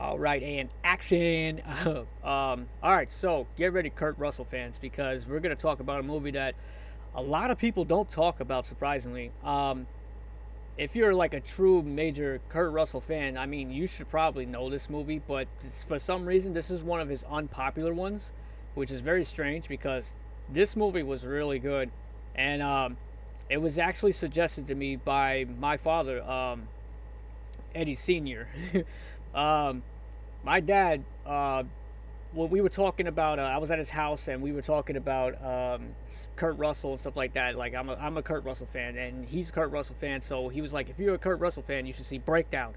All right, and action. All right, so get ready, Kurt Russell fans, because we're gonna talk about a movie that a lot of people don't talk about. Surprisingly, if you're like a true major Kurt Russell fan, I mean, you should probably know this movie. But for some reason, this is one of his unpopular ones, which is very strange because this movie was really good, and it was actually suggested to me by my father, Eddie Senior. um, my dad, well, we were talking about. I was at his house and we were talking about Kurt Russell and stuff like that. Like I'm a Kurt Russell fan, and he's a Kurt Russell fan. So he was like, if you're a Kurt Russell fan, you should see Breakdown.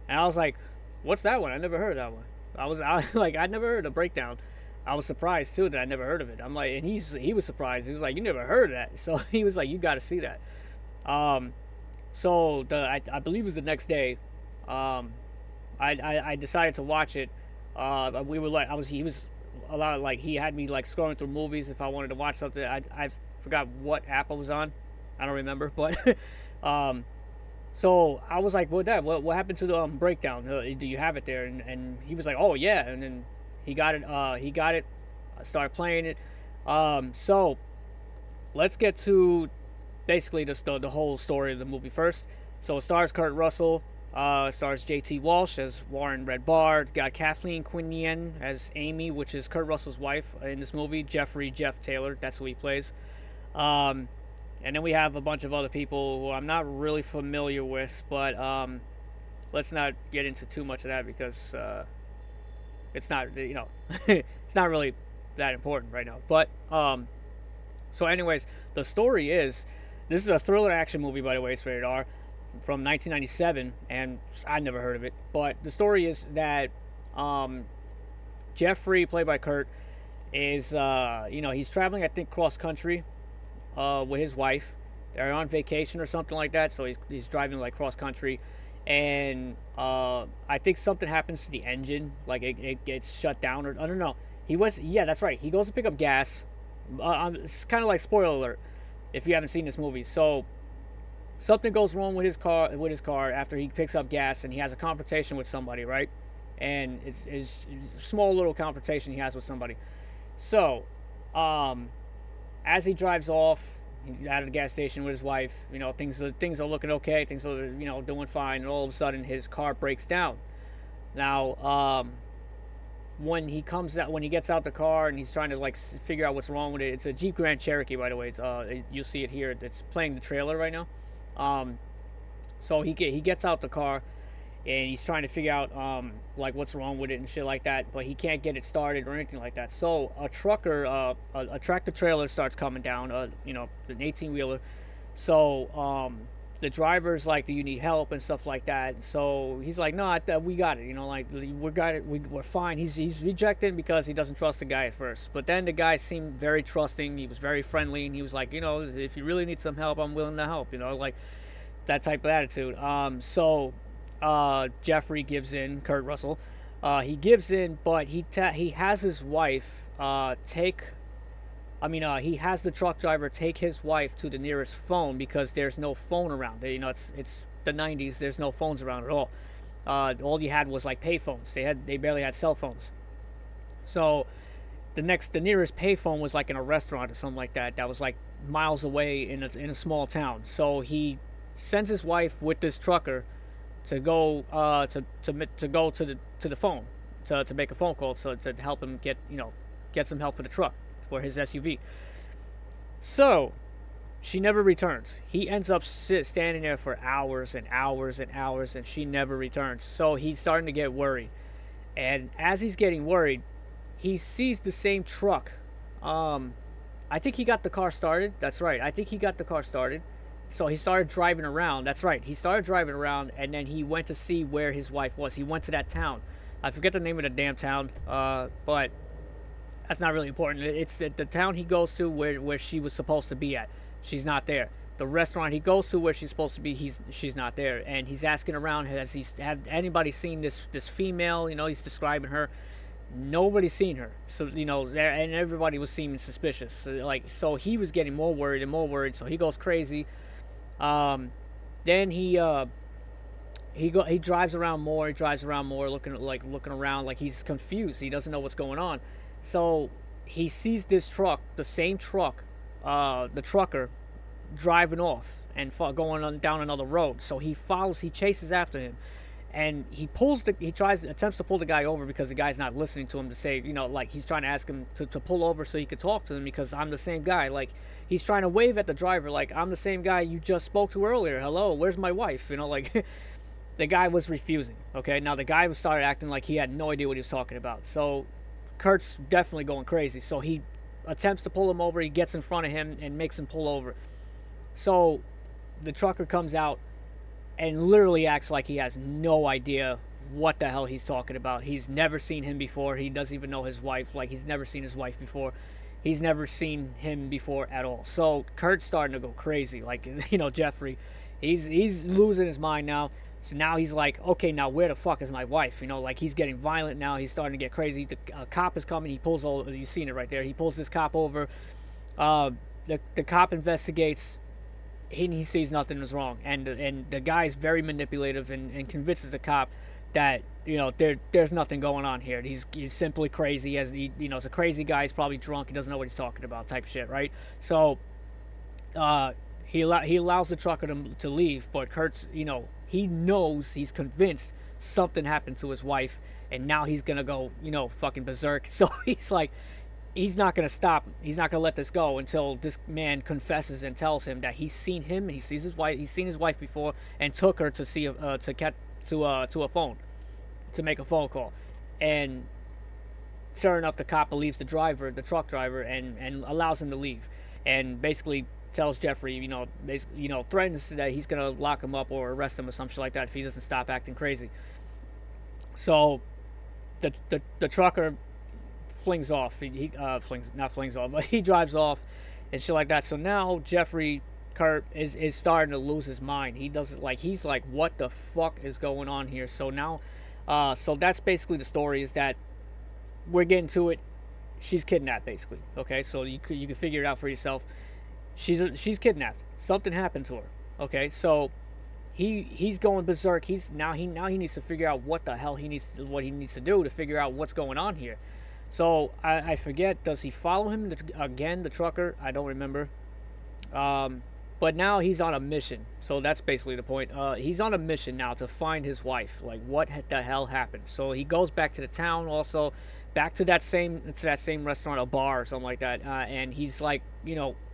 And I was like, what's that one? I never heard of that one. I like, I never heard of Breakdown. I was surprised too that I never heard of it. I'm like, and he was surprised. He was like, you never heard of that? So he was like, you got to see that. Um, so I believe it was the next day. Um, I decided to watch it. We were like, he was a lot, like, he had me like scrolling through movies if I wanted to watch something. I forgot what app I was on. I don't remember, but um, so I was like, what happened to the breakdown? Do you have it there? And he was like, oh yeah, and then he got it. He got it. I started playing it. So let's get to basically the whole story of the movie first. So it stars Kurt Russell. Stars J.T. Walsh as Warren Red Barr. Got Kathleen Quinlan as Amy, which is Kurt Russell's wife in this movie. Jeff Taylor, that's who he plays. Um, and then we have a bunch of other people who I'm not really familiar with, but let's not get into too much of that because it's not, it's not really that important right now. But so anyways, the story is, this is a thriller action movie, by the way. It's rated R, from 1997, and I never heard of it. But the story is that Jeffrey, played by Kurt, is he's traveling, I think, cross country with his wife. They're on vacation or something like that, so he's driving like cross country, and I think something happens to the engine, like it gets shut down, or I don't know. Yeah, that's right. He goes to pick up gas. It's kind of like spoiler alert if you haven't seen this movie. So something goes wrong with his car after he picks up gas, and he has a confrontation with somebody, right? And it's a small little confrontation he has with somebody. So as he drives off out of the gas station with his wife, things are looking okay, things are doing fine, and all of a sudden his car breaks down. Now when he gets out the car and he's trying to like figure out what's wrong with it, it's a Jeep Grand Cherokee, by the way. You'll see it here. It's playing the trailer right now. So he gets out the car and he's trying to figure out like what's wrong with it and shit like that, but he can't get it started or anything like that. So a trucker, a tractor trailer starts coming down, an 18-wheeler. So the driver's like, do you need help and stuff like that? So he's like, no, we got it. We're fine. He's rejecting because he doesn't trust the guy at first. But then the guy seemed very trusting. He was very friendly, and he was like, if you really need some help, I'm willing to help. Like that type of attitude. So Jeffrey gives in. Kurt Russell, he gives in, but he has his wife he has the truck driver take his wife to the nearest phone because there's no phone around. It's the 90s. There's no phones around at all. All you had was like pay phones. They barely had cell phones. So the nearest payphone was like in a restaurant or something like that. That was like miles away in a small town. So he sends his wife with this trucker to go to go to the phone to make a phone call, so to help him get some help for the truck, for his SUV. So she never returns. He ends up standing there for hours and hours and hours, and she never returns. So he's starting to get worried. And as he's getting worried, he sees the same truck. I think he got the car started. That's right. I think he got the car started. So he started driving around. That's right. He started driving around, and then he went to see where his wife was. He went to that town. I forget the name of the damn town, but that's not really important. It's the town he goes to where she was supposed to be at. She's not there. The restaurant he goes to where she's supposed to be, she's not there. And he's asking around, have anybody seen this female? He's describing her. Nobody's seen her. So, and everybody was seeming suspicious. So he was getting more worried and more worried. So he goes crazy. Then he he drives around more. He drives around more, looking around, like he's confused. He doesn't know what's going on. So he sees this truck, the same truck, the trucker, driving off and going on down another road. So he chases after him, and attempts to pull the guy over because the guy's not listening to him, to say, like he's trying to ask him to pull over so he could talk to him, because I'm the same guy. Like he's trying to wave at the driver, like, I'm the same guy you just spoke to earlier. Hello, where's my wife? Like the guy was refusing. Okay, now the guy started acting like he had no idea what he was talking about. So Kurt's definitely going crazy. So he attempts to pull him over. He gets in front of him and makes him pull over. So the trucker comes out and literally acts like he has no idea what the hell he's talking about. He's never seen him before. He doesn't even know his wife. Like, he's never seen his wife before. He's never seen him before at all. So Kurt's starting to go crazy. Like, Jeffrey, he's losing his mind now. So now he's like, okay, now where the fuck is my wife? Like, he's getting violent now. He's starting to get crazy. The cop is coming. He pulls over. You've seen it right there. He pulls this cop over. The cop investigates. He sees nothing is wrong, and the guy's very manipulative and convinces the cop that there's nothing going on here. He's simply crazy. He's a crazy guy. He's probably drunk. He doesn't know what he's talking about, type shit, right? So he allows the trucker to leave, but Kurt's he knows, he's convinced something happened to his wife, and now he's gonna go fucking berserk. So he's like, he's not going to stop. He's not going to let this go until this man confesses and tells him that he's seen him and he sees his wife. He's seen his wife before and took her to see to a phone, to make a phone call. And sure enough, the cop believes the truck driver, and allows him to leave. And basically tells Jeffrey, threatens that he's going to lock him up or arrest him or some shit like that if he doesn't stop acting crazy. So the trucker flings off. He flings off, but he drives off and shit like that. So now Kurt is starting to lose his mind. He's like, what the fuck is going on here? So now, so that's basically the story, is that we're getting to it. She's kidnapped, basically. Okay, so you can figure it out for yourself. She's kidnapped. Something happened to her. Okay, so he's going berserk. He needs to figure out what he needs to do to figure out what's going on here. So I forget, does he follow him again, the trucker? I don't remember. But now he's on a mission. So that's basically the point. He's on a mission now to find his wife. Like, what the hell happened? So he goes back to the town, also back to that same restaurant, a bar or something like that. And he's like,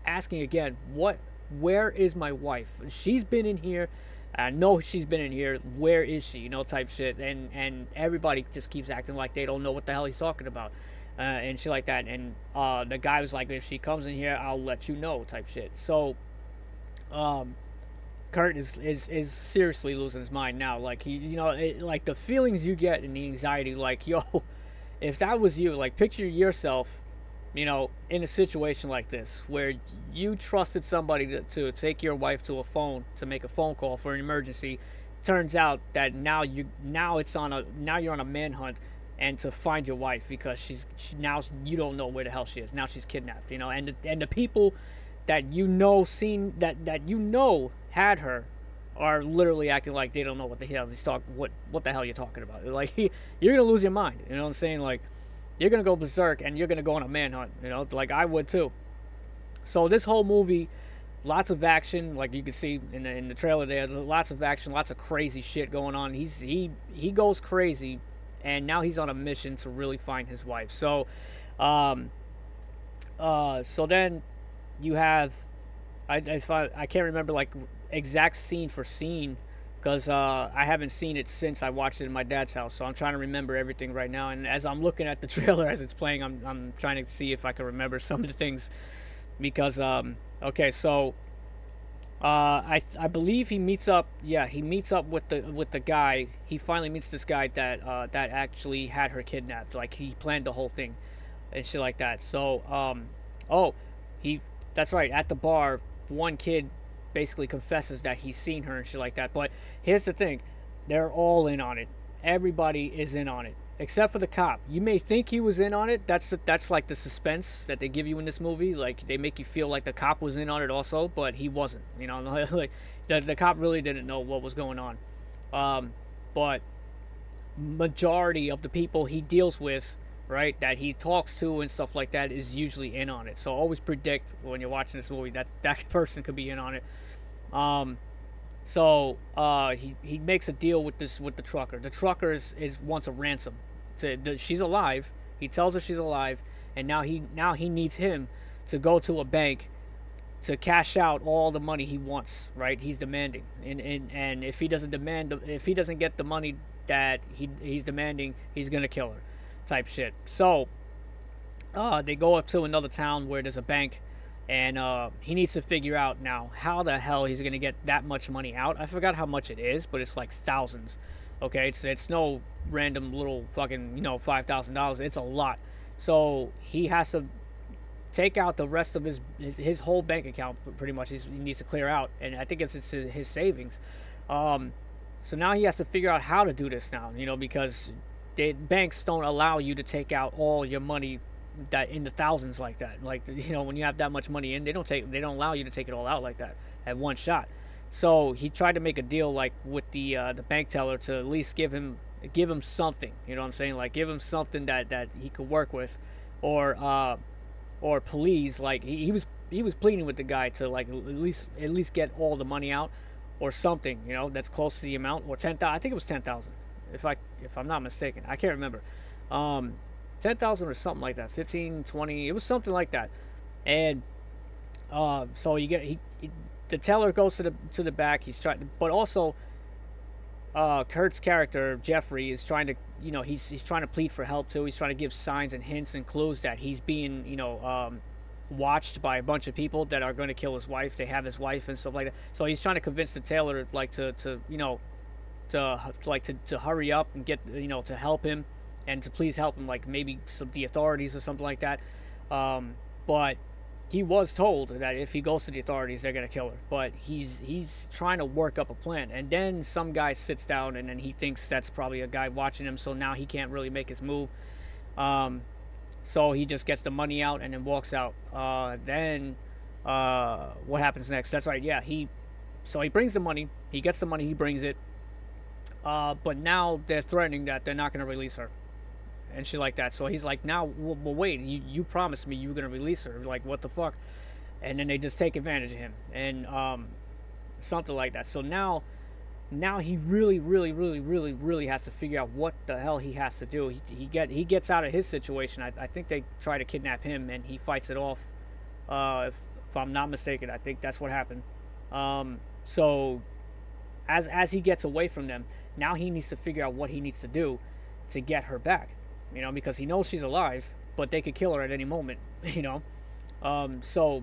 asking again, where is my wife? She's been in here. I know she's been in here. Where is she? Type shit. And everybody just keeps acting like they don't know what the hell he's talking about, and shit like that. And the guy was like, if she comes in here, I'll let you know, type shit. So Kurt is seriously losing his mind now. Like, like the feelings you get and the anxiety, like, yo, if that was you, like, picture yourself, in a situation like this, where you trusted somebody to take your wife to to make a phone call for an emergency. Turns out that now you're on a manhunt, and to find your wife, because now you don't know where the hell she is. Now she's kidnapped, and the people that had her are literally acting like they don't know what the hell what the hell you're talking about. Like, you're gonna lose your mind. You know what I'm saying? Like, you're going to go berserk, and you're going to go on a manhunt, like I would too. So this whole movie, lots of action, like you can see in the trailer there, lots of action, lots of crazy shit going on. He goes crazy, and now he's on a mission to really find his wife. So, so then you have, I can't remember like exact scene for scene, because I haven't seen it since I watched it in my dad's house. So I'm trying to remember everything right now. And as I'm looking at the trailer as it's playing, I'm trying to see if I can remember some of the things. Because okay, so I believe he meets up. Yeah, he meets up with the guy. He finally meets this guy that actually had her kidnapped. Like, he planned the whole thing and shit like that. So that's right, at the bar, one kid basically confesses that he's seen her and shit like that. But here's the thing, they're all in on it. Everybody is in on it, except for the cop. You may think he was in on it. That's like the suspense that they give you in this movie. Like, they make you feel like the cop was in on it also, but he wasn't. Like, the cop really didn't know what was going on. but majority of the people he deals with, right, that he talks to and stuff like that, is usually in on it. So always predict when you're watching this movie that that person could be in on it. Um, he makes a deal with the trucker. The trucker is wants a ransom. She's alive. He tells her she's alive, and now he needs him to go to a bank to cash out all the money he wants. Right? He's demanding, and if he doesn't get the money that he's demanding, he's gonna kill her, type shit. So they go up to another town where there's a bank, and he needs to figure out now how the hell he's gonna get that much money out. I forgot how much it is, but it's like thousands. Okay, it's no random little fucking $5,000. It's a lot. So he has to take out the rest of his whole bank account. Pretty much, he needs to clear out, and I think it's his savings. Um, so now he has to figure out how to do this now. Because banks don't allow you to take out all your money that in the thousands like that. Like when you have that much money in, they don't allow you to take it all out like that at one shot. So he tried to make a deal like with the bank teller to at least give him something. You know what I'm saying? Like give him something that he could work with, or please, like he was pleading with the guy to like at least get all the money out or something. That's close to the amount, or 10,000. I think it was 10,000, if I'm not mistaken. I can't remember. 10,000 or something like that, 15, 20, it was something like that. And so the teller goes to the back. He's trying, but also Kurt's character Jeffrey is trying to, he's trying to plead for help too. He's trying to give signs and hints and clues that he's being, watched by a bunch of people that are going to kill his wife. They have his wife and stuff like that. So he's trying to convince the tailor like to hurry up and get, to help him, and to please help him, like maybe the authorities or something like that. But he was told that if he goes to the authorities, they're gonna kill her. But he's trying to work up a plan, and then some guy sits down, and then he thinks that's probably a guy watching him. So now he can't really make his move. So he just gets the money out and then walks out. Then what happens next? That's right. Yeah, he brings the money. He gets the money. He brings it. But now they're threatening that they're not gonna release her and shit like that. So he's like, now, well wait, you promised me you were gonna release her. Like, what the fuck? And then they just take advantage of him, and something like that. So now he really, really, really, really, really has to figure out what the hell he has to do. He gets out of his situation. I think they try to kidnap him, and he fights it off. If I'm not mistaken, I think that's what happened. So as he gets away from them, now he needs to figure out what he needs to do to get her back. Because he knows she's alive, but they could kill her at any moment. So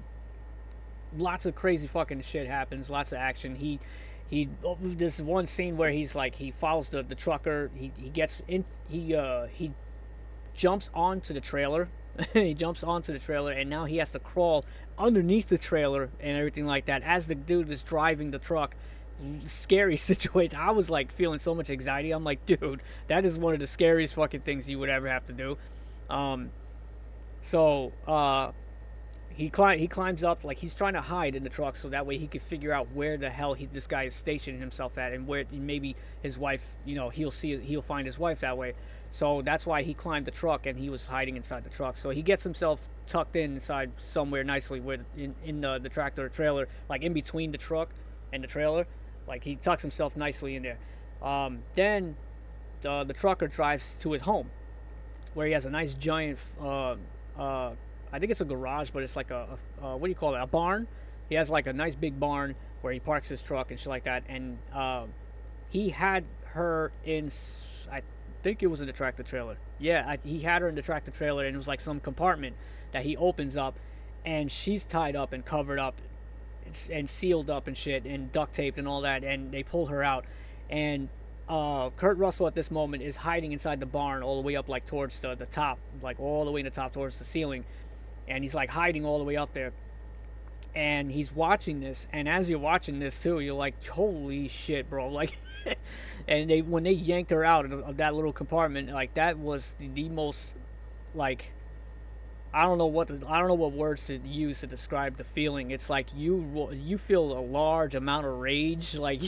lots of crazy fucking shit happens. Lots of action. This one scene where he's like, he follows the trucker. He gets in. He jumps onto the trailer. He jumps onto the trailer, and now he has to crawl underneath the trailer and everything like that as the dude is driving the truck. Scary situation. I was like feeling so much anxiety. I'm like, dude, that is one of the scariest fucking things you would ever have to do. He climbs up, like he's trying to hide in the truck so that way he could figure out where the hell this guy is stationing himself at, and where maybe his wife, he'll find his wife that way. So that's why he climbed the truck, and he was hiding inside the truck. So he gets himself tucked inside somewhere nicely, where in the tractor trailer, like in between the truck and the trailer. Like he tucks himself nicely in there. Then the trucker drives to his home, where he has a nice giant, I think it's a garage, but it's like a what do you call it? A barn. He has like a nice big barn where he parks his truck and shit like that. And he had her in, I think it was in the tractor trailer. Yeah, he had her in the tractor trailer, and it was like some compartment that he opens up, and she's tied up and covered up and sealed up and shit and duct taped and all that, and they pull her out, and Kurt Russell at this moment is hiding inside the barn all the way up, like towards the top, like all the way in the top towards the ceiling, and he's like hiding all the way up there, and he's watching this, and as you're watching this too, you're like, holy shit, bro, like and when they yanked her out of that little compartment, like that was the most, like, I don't know what words to use to describe the feeling. It's like you feel a large amount of rage, like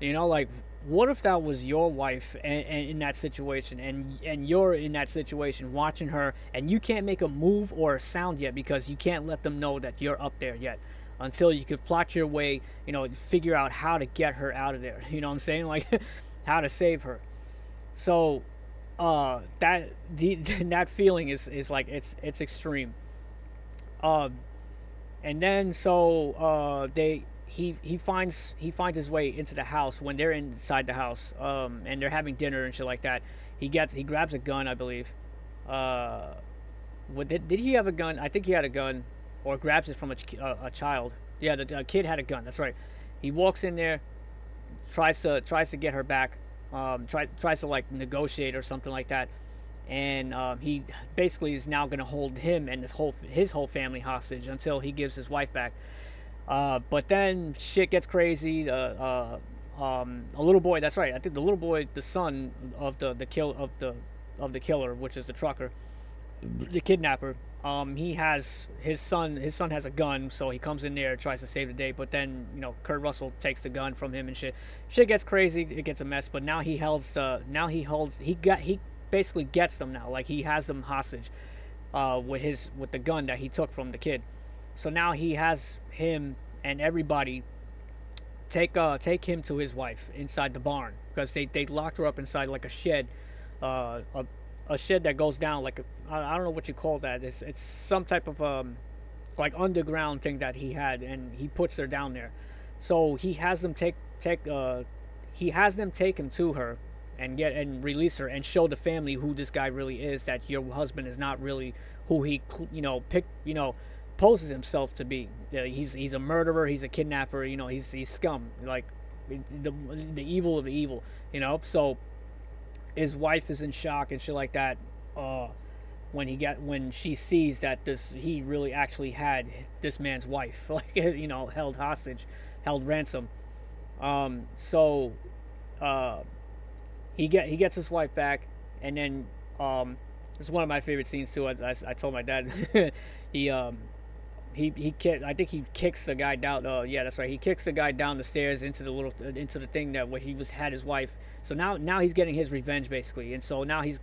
like what if that was your wife and in that situation, and you're in that situation watching her, and you can't make a move or a sound yet because you can't let them know that you're up there yet until you could plot your way, figure out how to get her out of there. You know what I'm saying? Like how to save her. So that feeling is like it's extreme. Um, and then so they he finds his way into the house when they're inside the house, and they're having dinner and shit like that. He grabs a gun, I believe. Uh, did he have a gun? I think he had a gun, or grabs it from a child. Yeah, the kid had a gun. That's right. He walks in there, tries to get her back, tries to like negotiate or something like that, and he basically is now going to hold him and his whole family hostage until he gives his wife back. But then shit gets crazy. A little boy. That's right. I think the little boy, the son of the killer, which is the trucker, the kidnapper. He has his son. His son has a gun, so he comes in there, tries to save the day. But then Kurt Russell takes the gun from him and shit. Shit gets crazy. It gets a mess. But now he basically gets them now. Like he has them hostage, with the gun that he took from the kid. So now he has him and everybody take him to his wife inside the barn because they locked her up inside like a shed, a shed that goes down like I don't know what you call that. It's some type of like underground thing that he had, and he puts her down there. So he has them take him to her and release her and show the family who this guy really is, that your husband is not really who he picked poses himself to be. He's a murderer, he's a kidnapper, he's scum, like the evil of the evil. So his wife is in shock and shit like that, when she sees that he really actually had this man's wife like held hostage, held ransom. So he gets his wife back, and then it's one of my favorite scenes too. I told my dad he I think he kicks the guy down. Yeah, that's right. He kicks the guy down the stairs into the thing that where he had his wife. So now he's getting his revenge basically, and so now he's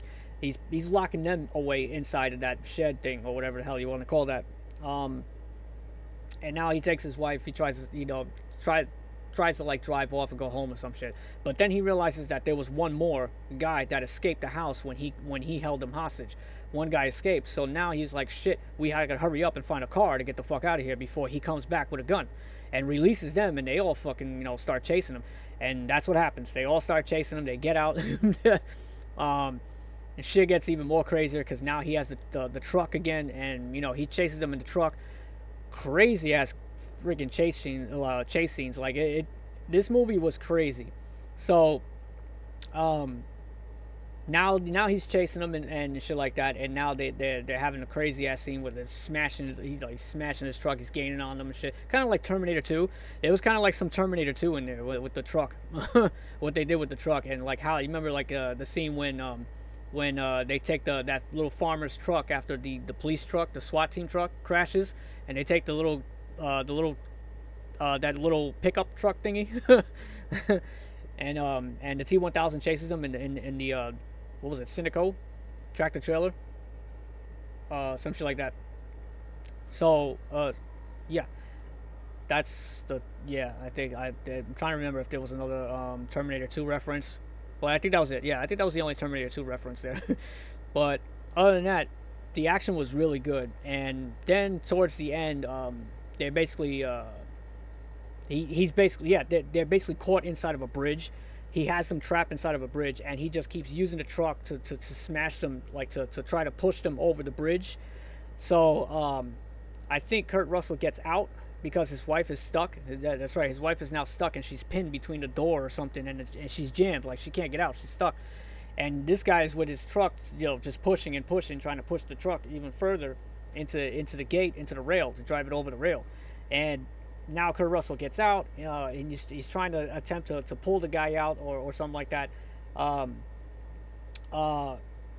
locking them away inside of that shed thing or whatever the hell you want to call that. And now he takes his wife. He tries to tries to like drive off and go home or some shit. But then he realizes that there was one more guy that escaped the house when he held him hostage. One guy escaped, so now he's like, shit, we gotta hurry up and find a car to get the fuck out of here before he comes back with a gun, and releases them, and they all fucking start chasing him, and that's what happens. They all start chasing him. They get out, and shit gets even more crazier because now he has the truck again, and he chases them in the truck. Crazy ass freaking chase scenes. Like this movie was crazy. So, now he's chasing them and shit like that, and now they're having a crazy ass scene where they're smashing. He's like smashing his truck. He's gaining on them and shit. Kind of like Terminator 2. It was kind of like some Terminator 2 in there with the truck. What they did with the truck, and like how you remember like the scene when they take that little farmer's truck after the police truck, the SWAT team truck crashes, and they take the little that little pickup truck thingy, and the T-1000 chases them in the what was it, Cynico tractor trailer, some shit like that. So yeah, that's I think I'm trying to remember if there was another Terminator 2 reference, but I think that was it. Yeah, I think that was the only Terminator 2 reference there. But other than that, the action was really good, and then towards the end, they're basically he's basically they're basically caught inside of a bridge. He has them trapped inside of a bridge, and he just keeps using the truck to smash them, like to try to push them over the bridge. So I think Kurt Russell gets out because his wife is stuck. That's right, his wife is now stuck, and she's pinned between the door or something, and she's jammed, like she can't get out. She's stuck, and this guy is with his truck, just pushing and pushing, trying to push the truck even further into the gate, into the rail, to drive it over the rail. And now Kurt Russell gets out, and he's trying to attempt to pull the guy out or something like that.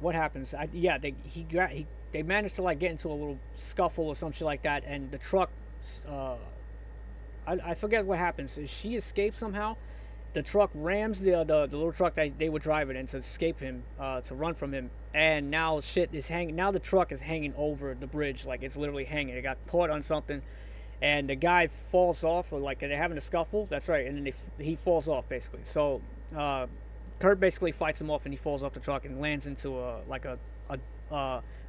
What happens? They managed to like get into a little scuffle or some shit like that, and the truck, I forget what happens. She escapes somehow, the truck rams the little truck that they were driving in to escape him, to run from him. And now shit is hanging. Now the truck is hanging over the bridge, like it's literally hanging. It got caught on something, and the guy falls off, or like they're having a scuffle. That's right, and then he falls off basically. So Kurt basically fights him off, and he falls off the truck and lands into a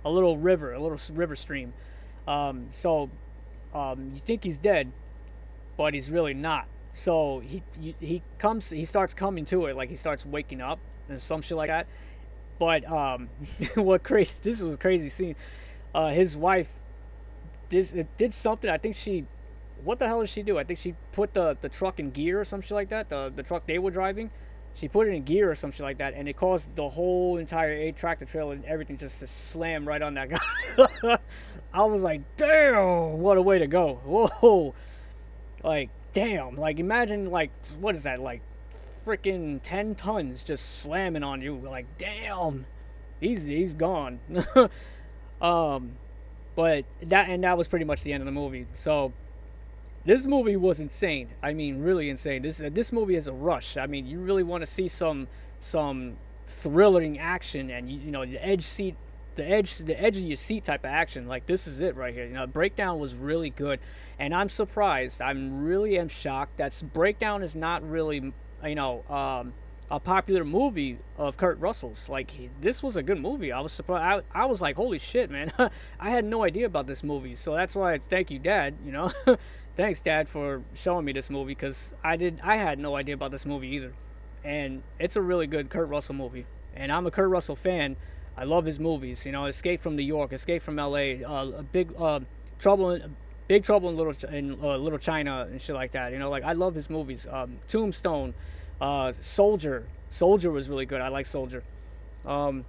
little river, a little river stream. You think he's dead, but he's really not. So he starts coming to it, like he starts waking up and some shit like that. But this was a crazy scene. His wife did something. I think what the hell did she do? I think she put the truck in gear or some shit like that. The truck they were driving, she put it in gear or some shit like that, and it caused the whole entire tractor trailer and everything just to slam right on that guy. I was like, damn, what a way to go. Whoa. Like, damn. Like, imagine, like, what is that? Like, freaking 10 tons just slamming on you. Like, damn. He's gone. But that was pretty much the end of the movie. So, this movie was insane. I mean, really insane. This movie is a rush. I mean, you really want to see some thrilling action, and you know, the edge of your seat type of action. Like, this is it right here. You know, Breakdown was really good, and I'm surprised. I'm shocked that Breakdown is not really, you know, a popular movie of Kurt Russell's. Like, this was a good movie. I was surprised. I was like, holy shit, man. I had no idea about this movie, so that's why thank you, Dad. You know. Thanks, Dad, for showing me this movie, because I had no idea about this movie either. And it's a really good Kurt Russell movie. And I'm a Kurt Russell fan. I love his movies. You know, Escape from New York, Escape from L.A., Big Trouble in Little China and shit like that. You know, like, I love his movies. Tombstone, Soldier. Soldier was really good. I like Soldier. But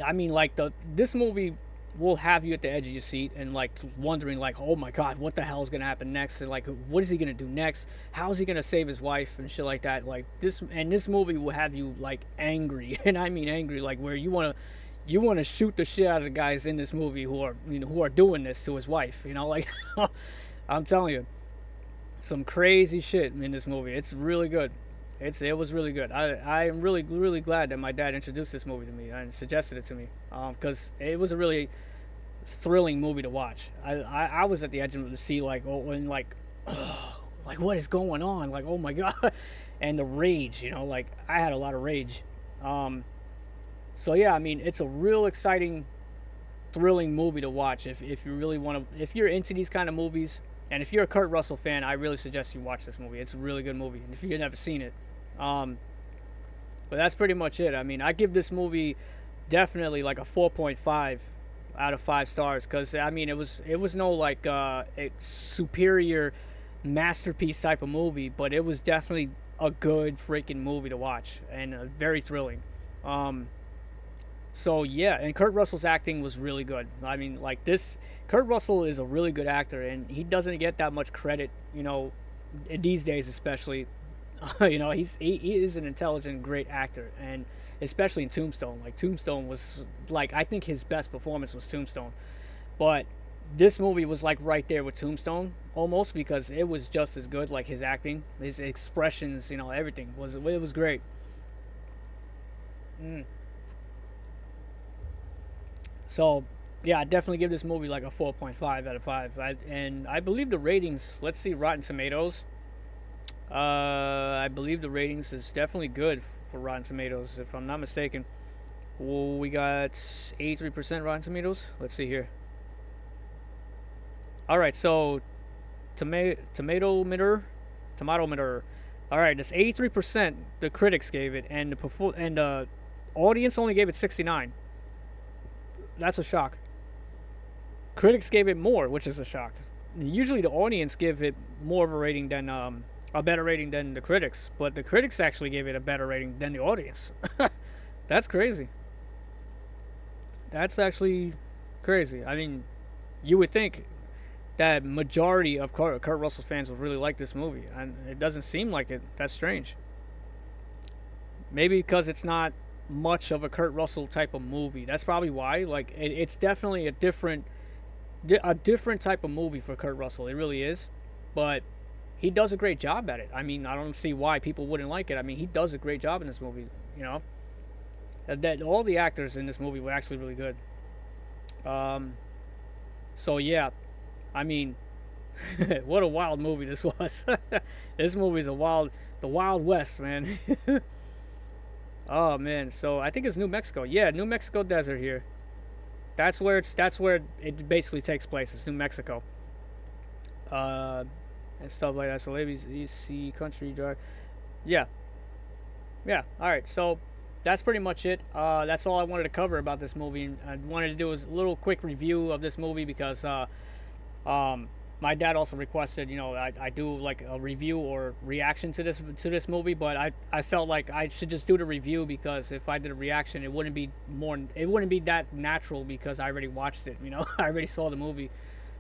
I mean, like, this movie will have you at the edge of your seat and like wondering, like, oh my god, what the hell is gonna happen next, and like, what is he gonna do next, how is he gonna save his wife and shit like that. Like, this movie will have you like angry, and I mean angry, like where you want to shoot the shit out of the guys in this movie who are doing this to his wife, you know, like. I'm telling you, some crazy shit in this movie. It's really good. It was really good. I am really, really glad that my dad introduced this movie to me and suggested it to me, because it was a really thrilling movie to watch. I was at the edge of the seat, like, oh, and like, oh, like, what is going on? Like, oh my god, and the rage, you know, like, I had a lot of rage. So yeah, I mean, it's a real exciting, thrilling movie to watch if you really want to, if you're into these kind of movies, and if you're a Kurt Russell fan, I really suggest you watch this movie. It's a really good movie, and if you've never seen it. But that's pretty much it. I mean, I give this movie definitely like a 4.5 out of 5 stars, because I mean, it was no like a superior masterpiece type of movie, but it was definitely a good freaking movie to watch, and very thrilling. So yeah, and Kurt Russell's acting was really good. I mean, like, Kurt Russell is a really good actor, and he doesn't get that much credit, you know, these days especially. You know, he is an intelligent, great actor, and especially in Tombstone. Like, Tombstone was like, I think his best performance was Tombstone, but this movie was like right there with Tombstone almost, because it was just as good. Like, his acting, his expressions, you know, everything was great. So, yeah, I definitely give this movie like a 4.5 out of 5. And I believe the ratings, let's see, Rotten Tomatoes. I believe the ratings is definitely good for Rotten Tomatoes, if I'm not mistaken. Well, we got 83% Rotten Tomatoes. Let's see here. All right, so tomatometer. All right, that's 83%. The critics gave it, and the audience only gave it 69. That's a shock. Critics gave it more, which is a shock. Usually the audience give it more of a rating than a better rating than the critics, but the critics actually gave it a better rating than the audience. That's crazy. That's actually crazy. I mean, you would think that majority of Kurt Russell fans would really like this movie, and it doesn't seem like it. That's strange. Maybe because it's not much of a Kurt Russell type of movie. That's probably why. Like, it's definitely a different a different type of movie for Kurt Russell. It really is, but he does a great job at it. I mean, I don't see why people wouldn't like it. I mean, he does a great job in this movie. You know, that all the actors in this movie were actually really good. Um, so yeah, I mean, what a wild movie this was. This movie's the Wild West, man. Oh man, so I think it's New Mexico. Yeah, New Mexico desert here. That's where it basically takes place. It's New Mexico. Uh, and stuff like that. So maybe you see country drive. Yeah, yeah. All right. So that's pretty much it. That's all I wanted to cover about this movie. I wanted to do a little quick review of this movie because um, my dad also requested, I do like a review or reaction to this movie, but I felt like I should just do the review because if I did a reaction, it wouldn't be that natural because I already watched it. I already saw the movie.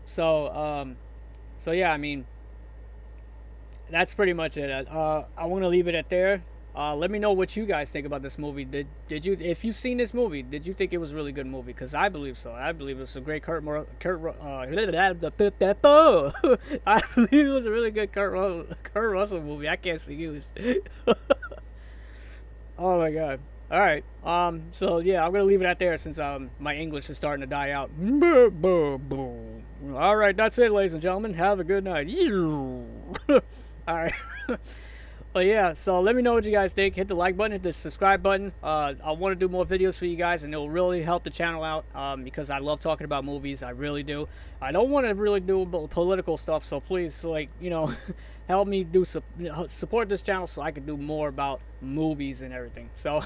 So so yeah, I mean, that's pretty much it. I want to leave it at there. Let me know what you guys think about this movie. Did you, if you've seen this movie, did you think it was a really good movie? Because I believe so. I believe it was a great I believe it was a really good Kurt Russell movie. I can't speak English. Oh my god. All right. So yeah, I'm gonna leave it at there since my English is starting to die out. All right, that's it, ladies and gentlemen. Have a good night. All right. But yeah, so let me know what you guys think. Hit the like button, hit the subscribe button. I want to do more videos for you guys, and it will really help the channel out because I love talking about movies. I really do. I don't want to really do political stuff, so please, help me support this channel so I can do more about movies and everything. So,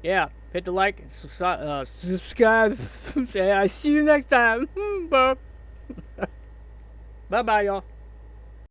yeah, hit the like, subscribe. I see you next time. Bye bye, y'all.